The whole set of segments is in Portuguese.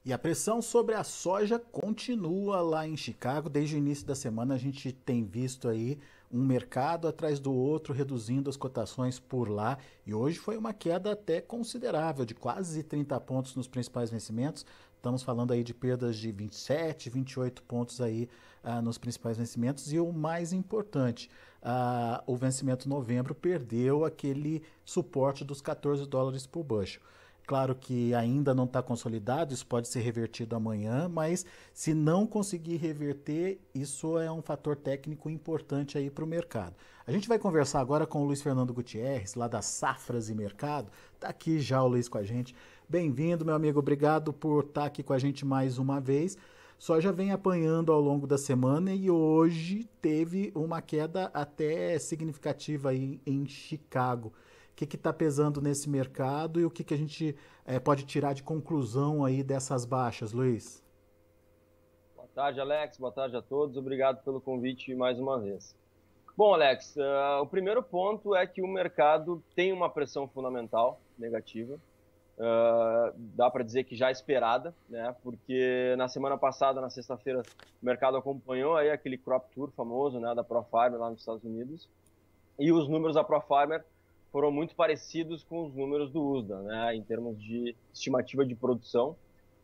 E a pressão sobre a soja continua lá em Chicago. Desde o início da semana a gente tem visto aí um mercado atrás do outro reduzindo as cotações por lá. E hoje foi uma queda até considerável, de quase 30 pontos nos principais vencimentos. Estamos falando aí de perdas de 27, 28 pontos aí nos principais vencimentos. E o mais importante, o vencimento novembro perdeu aquele suporte dos 14 dólares por bushel. Claro que ainda não está consolidado, isso pode ser revertido amanhã, mas se não conseguir reverter, isso é um fator técnico importante aí para o mercado. A gente vai conversar agora com o Luiz Fernando Gutierrez, lá das Safras e Mercado. Está aqui já o Luiz com a gente. Bem-vindo, meu amigo, obrigado por estar aqui com a gente mais uma vez. Soja vem apanhando ao longo da semana e hoje teve uma queda até significativa aí em Chicago. O que está pesando nesse mercado e o que a gente pode tirar de conclusão aí dessas baixas, Luiz? Boa tarde, Alex. Boa tarde a todos. Obrigado pelo convite mais uma vez. Bom, Alex, o primeiro ponto é que o mercado tem uma pressão fundamental negativa. Dá para dizer que já esperada, né? Porque na semana passada, na sexta-feira, o mercado acompanhou aí aquele crop tour famoso, né, da ProFarmer lá nos Estados Unidos. E os números da ProFarmer foram muito parecidos com os números do USDA, né, em termos de estimativa de produção.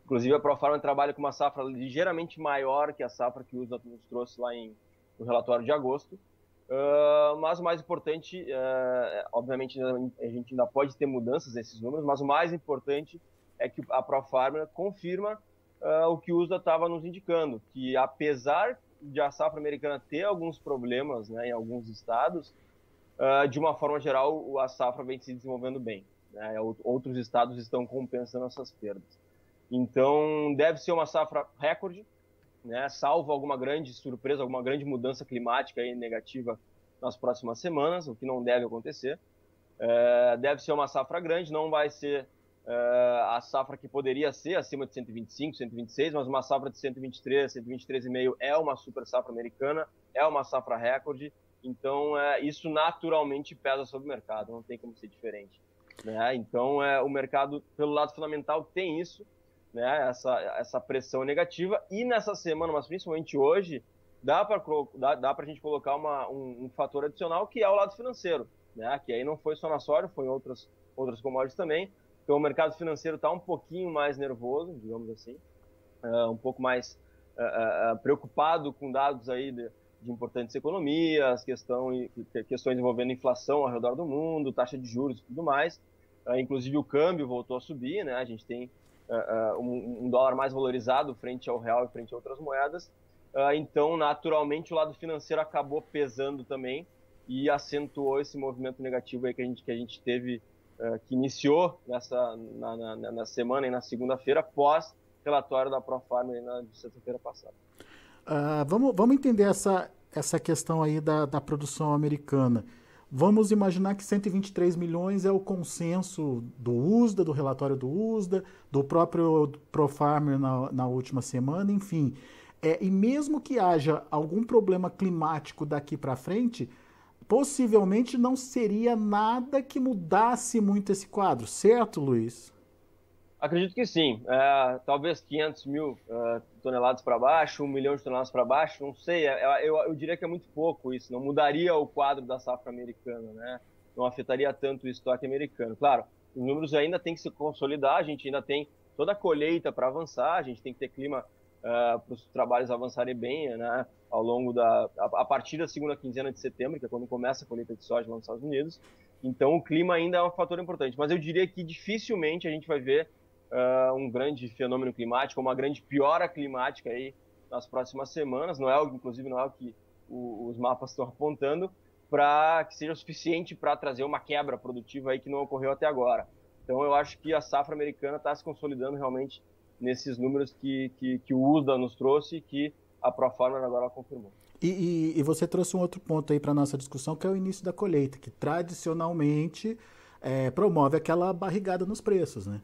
Inclusive, a ProFarmer trabalha com uma safra ligeiramente maior que a safra que o USDA nos trouxe lá no relatório de agosto. Mas o mais importante, obviamente, a gente ainda pode ter mudanças nesses números, mas o mais importante é que a ProFarmer confirma o que o USDA estava nos indicando, que apesar de a safra americana ter alguns problemas, né, em alguns estados, de uma forma geral, a safra vem se desenvolvendo bem, né? Outros estados estão compensando essas perdas. Então, deve ser uma safra recorde, né? Salvo alguma grande surpresa, alguma grande mudança climática aí negativa nas próximas semanas, o que não deve acontecer. Deve ser uma safra grande, não vai ser a safra que poderia ser acima de 125, 126, mas uma safra de 123, 123,5 é uma super safra americana, é uma safra recorde. Então, isso naturalmente pesa sobre o mercado, não tem como ser diferente, né? Então, o mercado, pelo lado fundamental, tem isso, né? Essa pressão negativa. E nessa semana, mas principalmente hoje, dá para a gente colocar um fator adicional, que é o lado financeiro, né? Que aí não foi só na soja, foi em outras commodities também. Então, o mercado financeiro está um pouquinho mais nervoso, digamos assim, um pouco mais preocupado com dados aí de importantes economias, questões envolvendo inflação ao redor do mundo, taxa de juros e tudo mais. Inclusive o câmbio voltou a subir, né? A gente tem um dólar mais valorizado frente ao real e frente a outras moedas. Então, naturalmente, o lado financeiro acabou pesando também e acentuou esse movimento negativo aí que a gente teve, que iniciou na semana e na segunda-feira, pós relatório da ProFarmer na sexta-feira passada. Vamos entender essa questão aí da produção americana. Vamos imaginar que 123 milhões é o consenso do USDA, do relatório do USDA, do próprio ProFarmer na última semana, enfim. E mesmo que haja algum problema climático daqui para frente, possivelmente não seria nada que mudasse muito esse quadro, certo, Luiz? Acredito que sim. Talvez 500 mil toneladas para baixo, 1 milhão de toneladas para baixo, não sei. Eu diria que é muito pouco isso. Não mudaria o quadro da safra americana, né? Não afetaria tanto o estoque americano. Claro, os números ainda têm que se consolidar. A gente ainda tem toda a colheita para avançar. A gente tem que ter clima para os trabalhos avançarem bem, né, ao longo a partir da segunda quinzena de setembro, que é quando começa a colheita de soja lá nos Estados Unidos. Então, o clima ainda é um fator importante. Mas eu diria que dificilmente a gente vai ver um grande fenômeno climático, uma grande piora climática aí nas próximas semanas. Inclusive, não é o que os mapas estão apontando, para que seja suficiente para trazer uma quebra produtiva aí que não ocorreu até agora. Então, eu acho que a safra americana está se consolidando realmente nesses números que o USDA nos trouxe e que a Profarmer agora confirmou. E você trouxe um outro ponto aí para a nossa discussão, que é o início da colheita, que tradicionalmente promove aquela barrigada nos preços, né?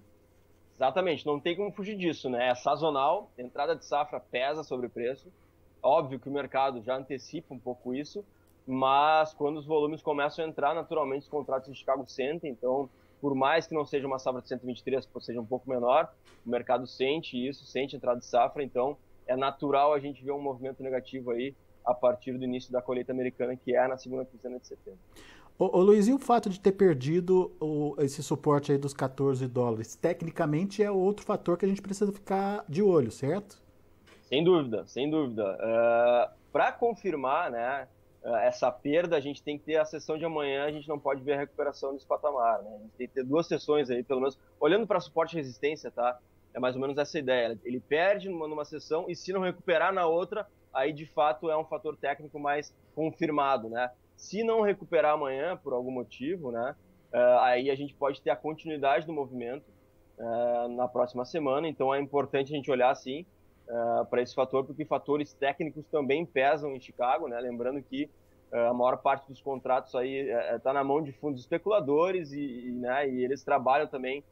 Exatamente, não tem como fugir disso, né? É sazonal, entrada de safra pesa sobre o preço. Óbvio que o mercado já antecipa um pouco isso, mas quando os volumes começam a entrar, naturalmente os contratos de Chicago sentem. Então, por mais que não seja uma safra de 123, que seja um pouco menor, o mercado sente isso, sente a entrada de safra. Então, é natural a gente ver um movimento negativo aí a partir do início da colheita americana, que é na segunda quinzena de setembro. Ô Luiz, e o fato de ter perdido esse suporte aí dos 14 dólares? Tecnicamente é outro fator que a gente precisa ficar de olho, certo? Sem dúvida, sem dúvida. Para confirmar, né, essa perda, a gente tem que ter a sessão de amanhã, a gente não pode ver a recuperação desse patamar, né? A gente tem que ter 2 sessões aí, pelo menos, olhando para suporte e resistência, tá? É mais ou menos essa ideia. Ele perde numa sessão e se não recuperar na outra, aí de fato é um fator técnico mais confirmado, né? Se não recuperar amanhã, por algum motivo, né, aí a gente pode ter a continuidade do movimento na próxima semana. Então é importante a gente olhar, sim, para esse fator, porque fatores técnicos também pesam em Chicago, né? Lembrando que a maior parte dos contratos aí está na mão de fundos especuladores né, e eles trabalham também,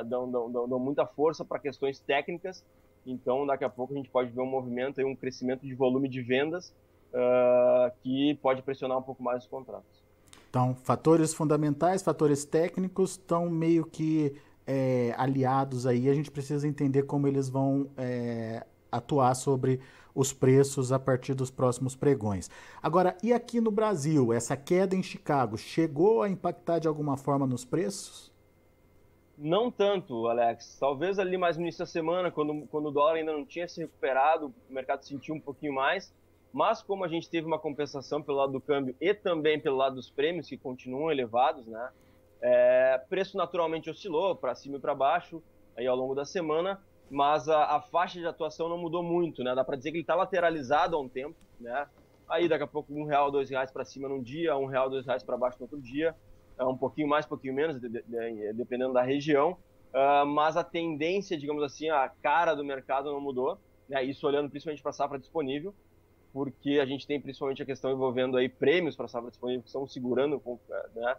dão muita força para questões técnicas. Então, daqui a pouco a gente pode ver um movimento, aí, um crescimento de volume de vendas que pode pressionar um pouco mais os contratos. Então, fatores fundamentais, fatores técnicos estão meio que aliados aí. A gente precisa entender como eles vão atuar sobre os preços a partir dos próximos pregões. Agora, e aqui no Brasil, essa queda em Chicago chegou a impactar de alguma forma nos preços? Não tanto, Alex. Talvez ali mais no início da semana, quando o dólar ainda não tinha se recuperado, o mercado sentiu um pouquinho mais. Mas como a gente teve uma compensação pelo lado do câmbio e também pelo lado dos prêmios, que continuam elevados, né? Preço naturalmente oscilou para cima e para baixo aí ao longo da semana, mas a faixa de atuação não mudou muito, né? Dá para dizer que ele está lateralizado há um tempo, né? Aí daqui a pouco R$1, R$2 para cima num dia, R$1, R$2 para baixo no outro dia, um pouquinho mais, um pouquinho menos, dependendo da região, mas a tendência, digamos assim, a cara do mercado não mudou, né? Isso olhando principalmente para a safra disponível, porque a gente tem principalmente a questão envolvendo aí prêmios para a safra disponível que estão segurando, né?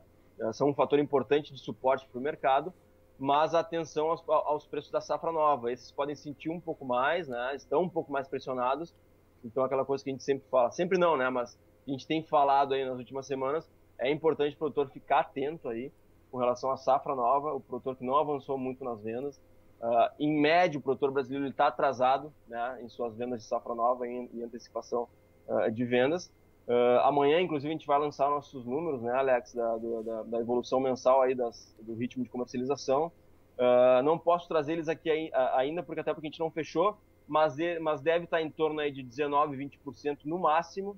São um fator importante de suporte para o mercado, mas atenção aos preços da safra nova. Esses podem sentir um pouco mais, né? Estão um pouco mais pressionados. Então, aquela coisa que a gente sempre fala, sempre não, né? Mas a gente tem falado aí nas últimas semanas, é importante o produtor ficar atento aí com relação à safra nova, o produtor que não avançou muito nas vendas. Em média, o produtor brasileiro está atrasado, né, em suas vendas de safra nova e antecipação de vendas. Amanhã, inclusive, a gente vai lançar nossos números, né, Alex, da evolução mensal aí do ritmo de comercialização. Não posso trazer eles aqui ainda, porque a gente não fechou, mas deve estar em torno aí de 19%, 20% no máximo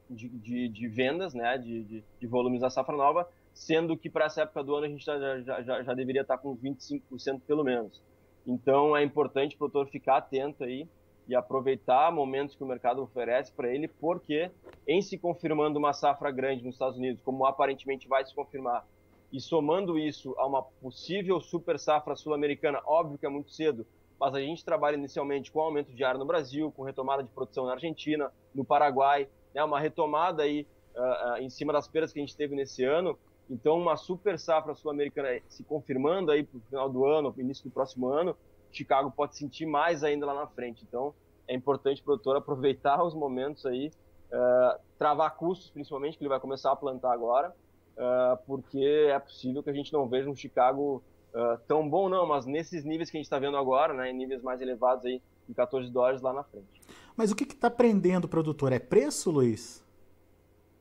de vendas, né, de volumes da safra nova, sendo que para essa época do ano a gente já deveria estar com 25% pelo menos. Então é importante o produtor ficar atento aí e aproveitar momentos que o mercado oferece para ele, porque em se confirmando uma safra grande nos Estados Unidos, como aparentemente vai se confirmar, e somando isso a uma possível super safra sul-americana, óbvio que é muito cedo, mas a gente trabalha inicialmente com aumento de área no Brasil, com retomada de produção na Argentina, no Paraguai, né, uma retomada aí em cima das perdas que a gente teve nesse ano. Então, uma super safra sul-americana se confirmando aí para o final do ano, início do próximo ano, Chicago pode sentir mais ainda lá na frente. Então, é importante o produtor aproveitar os momentos aí, travar custos, principalmente, que ele vai começar a plantar agora, porque é possível que a gente não veja um Chicago tão bom, não, mas nesses níveis que a gente está vendo agora, né, em níveis mais elevados aí, em 14 dólares lá na frente. Mas o que está prendendo o produtor? É preço, Luiz?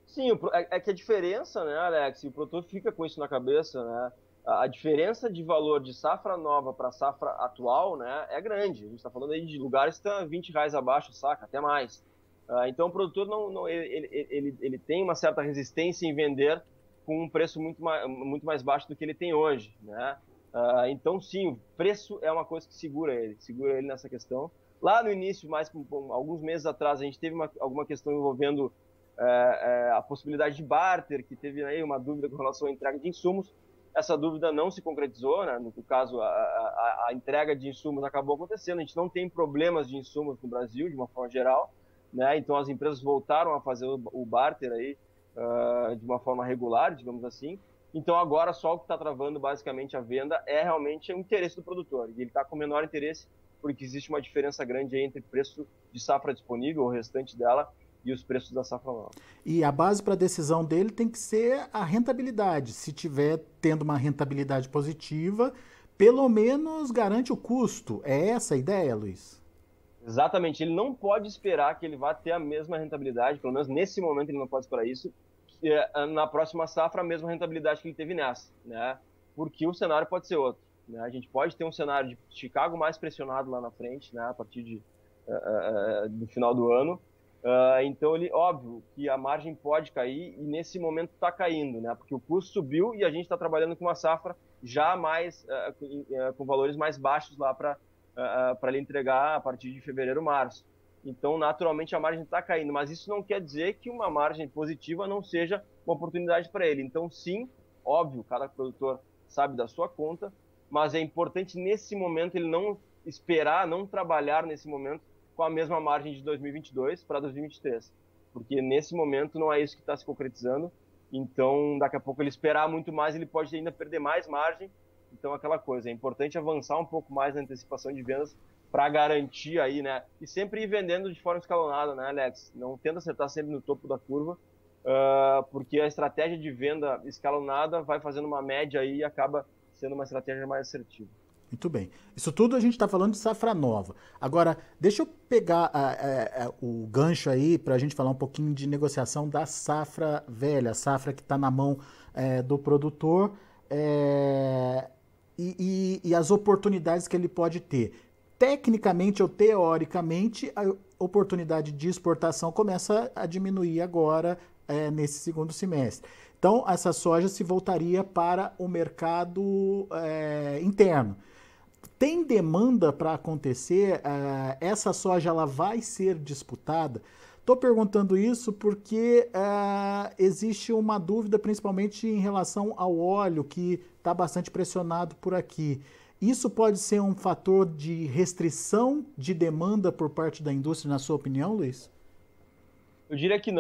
Sim, é que a diferença, né, Alex, e o produtor fica com isso na cabeça, né? a diferença de valor de safra nova para safra atual, né, é grande. A gente está falando aí de lugares que estão R$ 20 abaixo, saca? Até mais. Então o produtor ele tem uma certa resistência em vender com um preço muito mais baixo do que ele tem hoje, né? Então sim, o preço é uma coisa que segura ele nessa questão. Lá no início, alguns meses atrás, a gente teve alguma questão envolvendo a possibilidade de barter, que teve aí uma dúvida com relação à entrega de insumos. Essa dúvida não se concretizou, né? No caso, a entrega de insumos acabou acontecendo. A gente não tem problemas de insumos no Brasil, de uma forma geral, né? Então as empresas voltaram a fazer o barter aí de uma forma regular, digamos assim. Então agora só o que está travando basicamente a venda é realmente o interesse do produtor. E ele está com menor interesse porque existe uma diferença grande aí entre preço de safra disponível, o restante dela, e os preços da safra nova. E a base para a decisão dele tem que ser a rentabilidade. Se tiver tendo uma rentabilidade positiva, pelo menos garante o custo. É essa a ideia, Luiz? Exatamente. Ele não pode esperar que ele vá ter a mesma rentabilidade, pelo menos nesse momento ele não pode esperar isso, na próxima safra a mesma rentabilidade que ele teve nessa, né? Porque o cenário pode ser outro, né? A gente pode ter um cenário de Chicago mais pressionado lá na frente, né? A partir do final do ano. Então, óbvio que a margem pode cair e nesse momento está caindo, né? Porque o custo subiu e a gente está trabalhando com uma safra já mais com valores mais baixos lá para ele entregar a partir de fevereiro, março. Então, naturalmente, a margem está caindo, mas isso não quer dizer que uma margem positiva não seja uma oportunidade para ele. Então, sim, óbvio, cada produtor sabe da sua conta, mas é importante nesse momento ele não esperar, não trabalhar nesse momento com a mesma margem de 2022 para 2023, porque nesse momento não é isso que está se concretizando. Então, daqui a pouco ele esperar muito mais, ele pode ainda perder mais margem. Então, aquela coisa, é importante avançar um pouco mais na antecipação de vendas para garantir aí, né? E sempre ir vendendo de forma escalonada, né, Alex? Não tenta acertar sempre no topo da curva, porque a estratégia de venda escalonada vai fazendo uma média aí e acaba sendo uma estratégia mais assertiva. Muito bem. Isso tudo a gente está falando de safra nova. Agora, deixa eu pegar o gancho aí para a gente falar um pouquinho de negociação da safra velha, a safra que está na mão do produtor e as oportunidades que ele pode ter. Tecnicamente ou teoricamente, a oportunidade de exportação começa a diminuir agora nesse segundo semestre. Então, essa soja se voltaria para o mercado interno. Tem demanda para acontecer? Essa soja ela vai ser disputada? Estou perguntando isso porque existe uma dúvida, principalmente em relação ao óleo, que está bastante pressionado por aqui. Isso pode ser um fator de restrição de demanda por parte da indústria, na sua opinião, Luiz? Eu diria que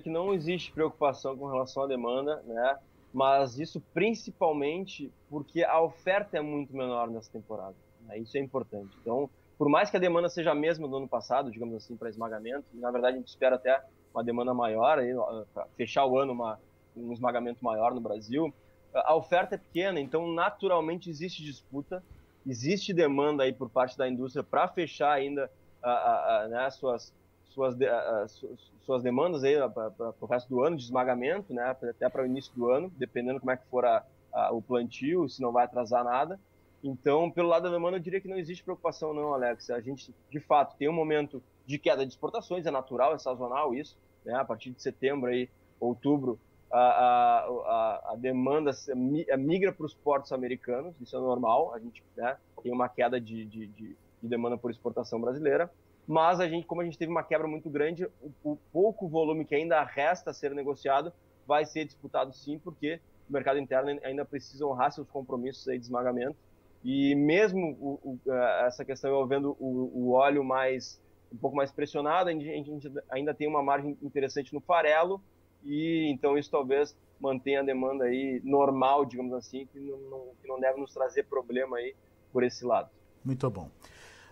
não existe preocupação com relação à demanda, né? Mas isso principalmente porque a oferta é muito menor nessa temporada, né? Isso é importante. Então, por mais que a demanda seja a mesma do ano passado, digamos assim, para esmagamento, na verdade a gente espera até uma demanda maior, para fechar o ano um esmagamento maior no Brasil, a oferta é pequena, então naturalmente existe disputa, existe demanda aí por parte da indústria para fechar ainda né, suas demandas aí para o resto do ano de esmagamento, né, até para o início do ano, dependendo como é que for o plantio, se não vai atrasar nada. Então, pelo lado da demanda, eu diria que não existe preocupação não, Alex. A gente, de fato, tem um momento de queda de exportações, é natural, é sazonal isso, né, a partir de setembro, aí, outubro, a demanda migra para os portos americanos, isso é normal, a gente, né, tem uma queda de demanda por exportação brasileira, mas como a gente teve uma quebra muito grande, o pouco volume que ainda resta a ser negociado vai ser disputado sim, porque o mercado interno ainda precisa honrar seus compromissos aí de esmagamento, e mesmo essa questão envolvendo o óleo um pouco mais pressionado, a gente ainda tem uma margem interessante no farelo, e então isso talvez mantenha a demanda aí normal, digamos assim, que não deve nos trazer problema aí por esse lado. Muito bom.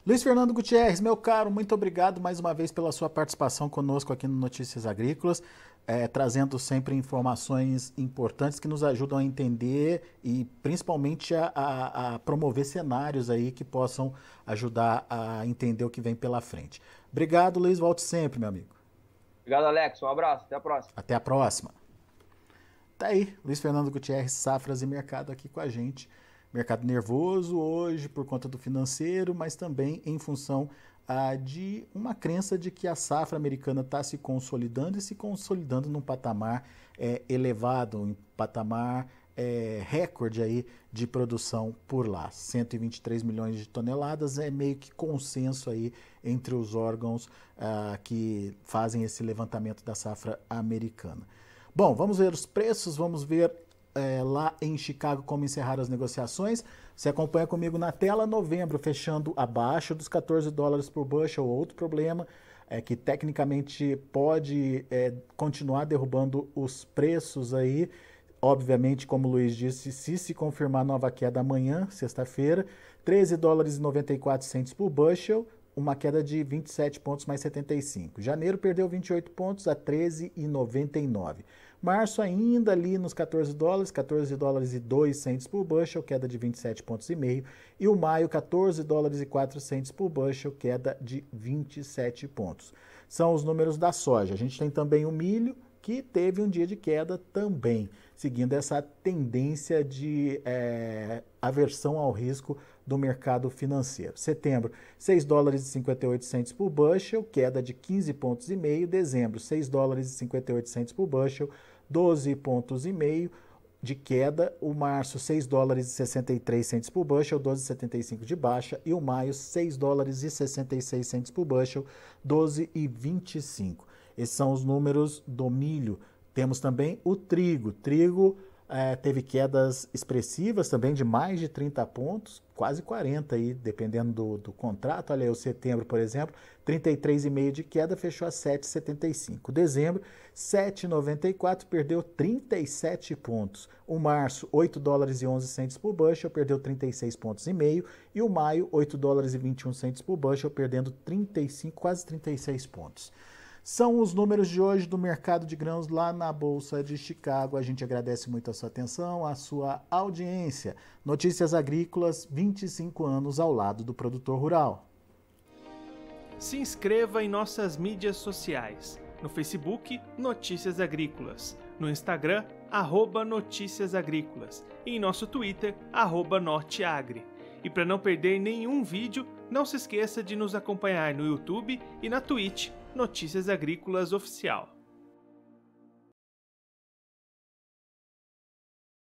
Luiz Fernando Gutierrez, meu caro, muito obrigado mais uma vez pela sua participação conosco aqui no Notícias Agrícolas, trazendo sempre informações importantes que nos ajudam a entender e principalmente a promover cenários aí que possam ajudar a entender o que vem pela frente. Obrigado, Luiz, volte sempre, meu amigo. Obrigado, Alex, um abraço, até a próxima. Até a próxima. Tá aí, Luiz Fernando Gutierrez, Safras e Mercado aqui com a gente. Mercado nervoso hoje por conta do financeiro, mas também em função de uma crença de que a safra americana está se consolidando e se consolidando num patamar elevado, um patamar recorde aí de produção por lá. 123 milhões de toneladas é meio que consenso aí entre os órgãos que fazem esse levantamento da safra americana. Bom, vamos ver os preços, vamos ver lá em Chicago como encerraram as negociações. Você acompanha comigo na tela. Novembro fechando abaixo dos 14 dólares por bushel. Outro problema é que tecnicamente pode continuar derrubando os preços aí. Obviamente, como o Luiz disse, se confirmar nova queda amanhã, sexta-feira, 13 dólares e 94 centes por bushel, uma queda de 27 pontos mais 75. Janeiro perdeu 28 pontos a 13,99. Março ainda ali nos 14 dólares e 2 centes por bushel, queda de 27 pontos e meio. E o maio, 14 dólares e 4 centes por bushel, queda de 27 pontos. São os números da soja. A gente tem também o milho, que teve um dia de queda também, seguindo essa tendência de aversão ao risco do mercado financeiro. Setembro, 6 dólares e 58 centes por bushel, queda de 15 pontos e meio. Dezembro, 6 dólares e 58 centes por bushel, 12 pontos e meio de queda. O março, 6 dólares e 63 centes por bushel, 12,75 de baixa. E o maio, 6 dólares e 66 centes por bushel, 12,25. Esses são os números do milho. Temos também o trigo. Trigo teve quedas expressivas também de mais de 30 pontos, quase 40 aí, dependendo do contrato. Olha aí, o setembro, por exemplo, 33,5 de queda, fechou a 7,75. Dezembro, 7,94, perdeu 37 pontos. O março, 8 dólares e 11 centes por bushel, perdeu 36 pontos e meio. E o maio, 8 dólares e 21 centes por bushel, perdendo 35, quase 36 pontos. São os números de hoje do mercado de grãos lá na Bolsa de Chicago. A gente agradece muito a sua atenção, a sua audiência. Notícias Agrícolas, 25 anos ao lado do produtor rural. Se inscreva em nossas mídias sociais. No Facebook, Notícias Agrícolas. No Instagram, @Notícias Agrícolas. E em nosso Twitter, @Norteagri. E para não perder nenhum vídeo, não se esqueça de nos acompanhar no YouTube e na Twitch, Notícias Agrícolas Oficial.